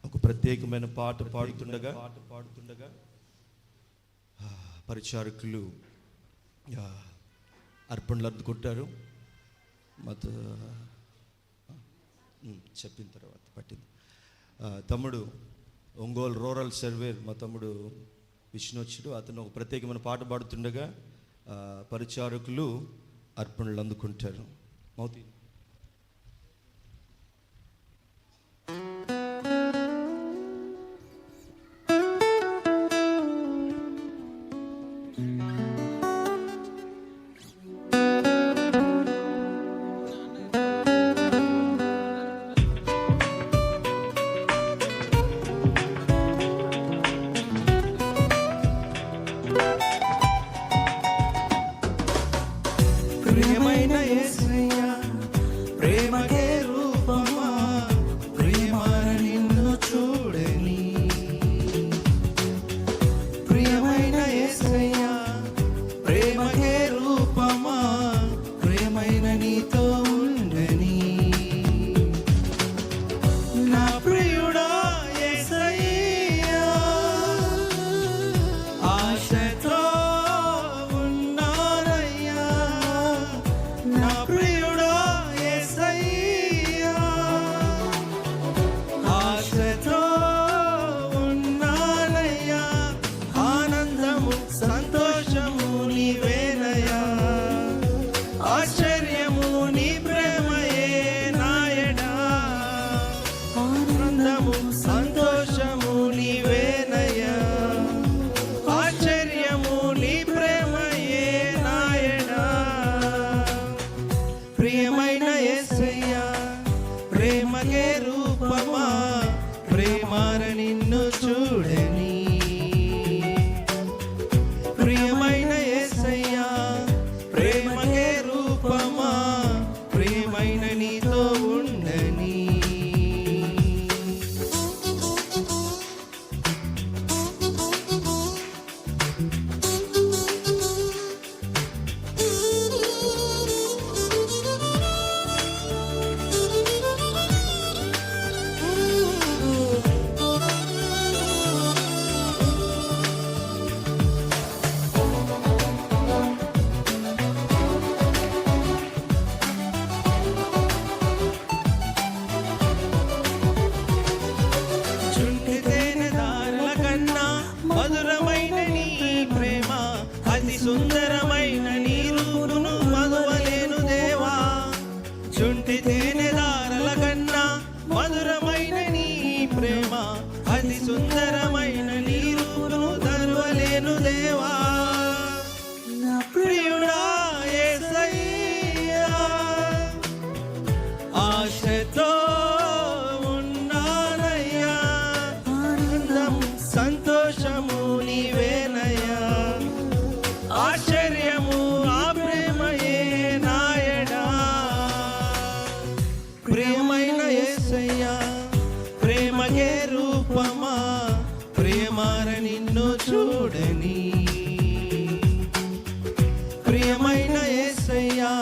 ఒక ప్రత్యేకమైన పాట పాడుతుండగా పరిచారకులు అర్పణలు అందుకుంటారు. చెప్పిన తర్వాత పట్టింది తమ్ముడు ఒంగోలు రూరల్ సర్వేర్ మా తమ్ముడు విష్ణువచ్చుడు. అతను ఒక ప్రత్యేకమైన పాట పాడుతుండగా పరిచారకులు అర్పణలు అందుకుంటారు. మౌతి ప్రియమైన యేసయ్యా ప్రేమకే రూపమా ప్రేమన నిన్ను చూడని. ప్రియమైన యేసయ్యా ప్రేమకే రూపమా ప్రేమైన నీతో ఉండని. నా ప్రియుడా యేసయ్యా ఆశతో సంతోషము నీవేనయ్యా, ఆశ్చర్యము నీ ప్రేమయే నాయనా. ప్రియమైన యేసయ్యా ప్రేమకే రూపమా ప్రేమన నిన్ను చూడని. ప్రియమైన యేసయ్యా ప్రేమకే రూపమా ప్రేమైన నీతో ఉండని. మధురమైన నీ ప్రేమ అతి సుందరమైన నీ రూపును మధువలేను దేవా. చుంటి తేనె దారల కన్నా మధురమైన నీ ప్రేమ అతి సుందరమైన నీ రూపును ధరువలేను దేవా. నా ప్రియుడా యేసయ్యా ఆశతో సంతోషము నీవేనయ్యా, ఆశ్చర్యము ఆ ప్రేమయే నాయనా. ప్రియమైన యేసయ్యా ప్రేమకే రూపమా ప్రేమన నిన్ను చూడని. ప్రియమైన యేసయ్యా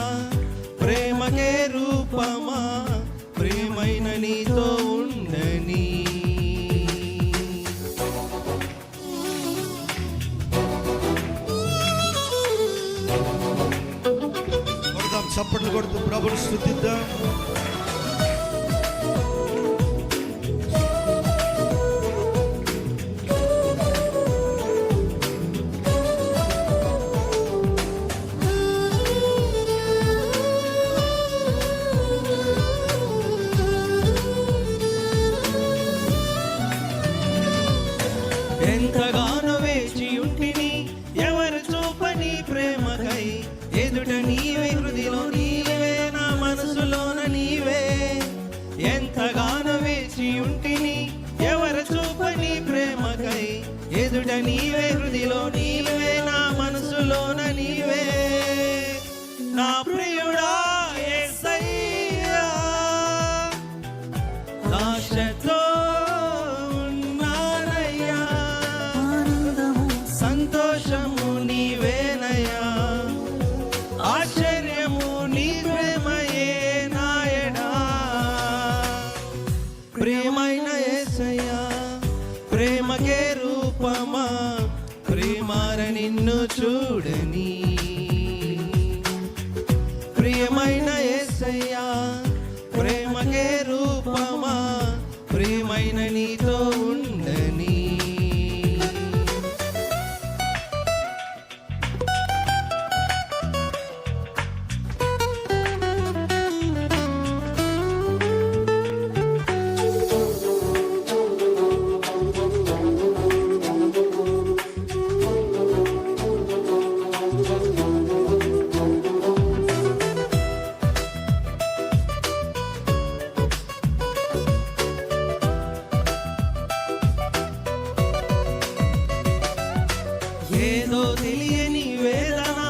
ప్రేమకే రూపమా ప్రేమైన నీతో ఉండని. చప్పట్లు కొడుతూ ప్రభుని స్తుతిద్దాం. ఎంతగానో వేచి ఉంటిని ఎవరు చూపని ప్రేమకై, ఎదుట నీవే హృదిలో నీవే నా మనసులో యేసయ్యా ప్రేమకే రూపమా ప్రేమార నిన్ను చూడని ప్రియమైన యేసయ్యా ప్రేమకే రూపమా ప్రియమైన నీతో ఉండని ఏదో తెలియని వేదన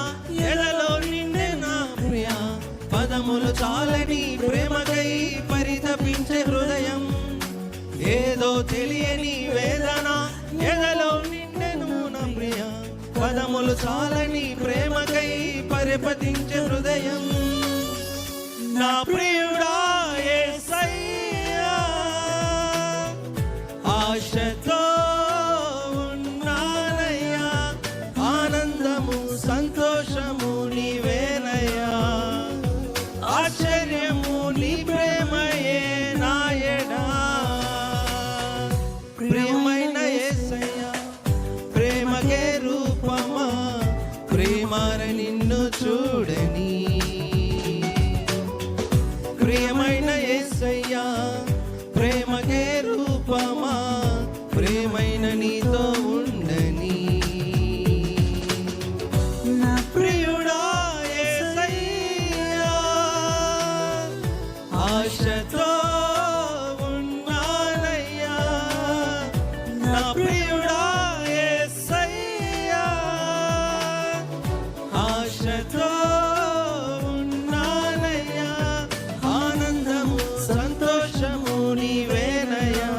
ఎదలో నిండే నా ప్రియ పదములు చాలని ప్రేమకై పరితపించే హృదయం ఏదో తెలియని వేదన ఎదలో నిండెను నా ప్రియ పదములు చాలని ప్రేమకై పరిపతించే హృదయం నా ప్రియుడా యేసయ్యా ఆశతో సంతోషము నీవేనయ్యా ఆశ్చర్యము నీ ప్రేమయే నాయడా ప్రియమైన యేసయ్యా ప్రేమకే రూపమా ప్రేమార నిన్ను చూడని ప్రియమైన యేసయ్యా ప్రేమకే రూపమా ప్రేమైన నీతో ఉండని ఆశతో ఉన్నానయ్యా నా ప్రియుడా యేసయ్యా ఆశతో ఉన్నానయ్యా ఆనందము సంతోషము నీవేనయ్యా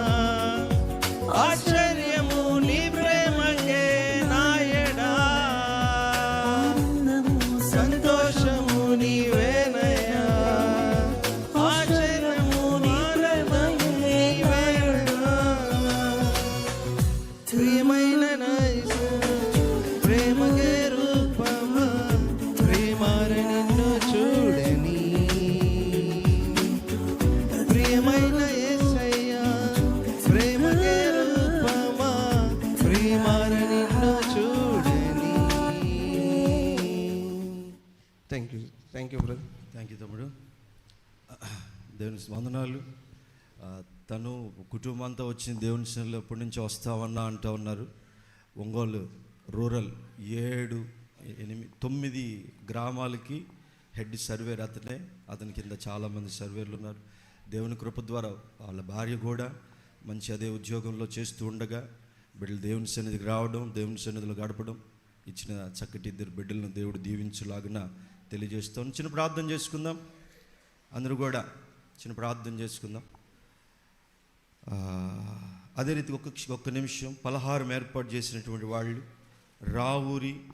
ఆశ్చర్యము నీ ప్రేమకే నాయడా సంతోషము నీవేనయ్యా ప్రియమైన ప్రేమకే రూపమా ప్రేమార నిన్ను చూడని ప్రియమైన యేసయ్యా ప్రేమకే రూపమా ప్రేమార నిన్ను చూడని thank you brother. Thank you తమ్ముడు. దేవుని వందనాలు. తను కుటుంబం అంతా వచ్చిన దేవుని సన్నిధిలో ఎప్పటి నుంచి వస్తామన్నా అంటూ ఉన్నారు. ఒంగోలు రూరల్ 7, 8, 9 గ్రామాలకి హెడ్ సర్వేర్ అతనే. అతని కింద చాలామంది సర్వేర్లు ఉన్నారు. దేవుని కృప ద్వారా వాళ్ళ భార్య కూడా మంచి అదే ఉద్యోగంలో చేస్తూ ఉండగా బిడ్డలు దేవుని సన్నిధికి రావడం, దేవుని సన్నిధిలో గడపడం, ఇచ్చిన చక్కటి 2 బిడ్డలను దేవుడు దీవించులాగున తెలియజేస్తాం. చిన్న ప్రార్థన చేసుకుందాం. అందరూ కూడా చిన్న ప్రార్థన చేసుకుందాం. అదే రీతి ఒక్క నిమిషం పలహారం ఏర్పాటు చేసినటువంటి వాళ్ళు రావూరి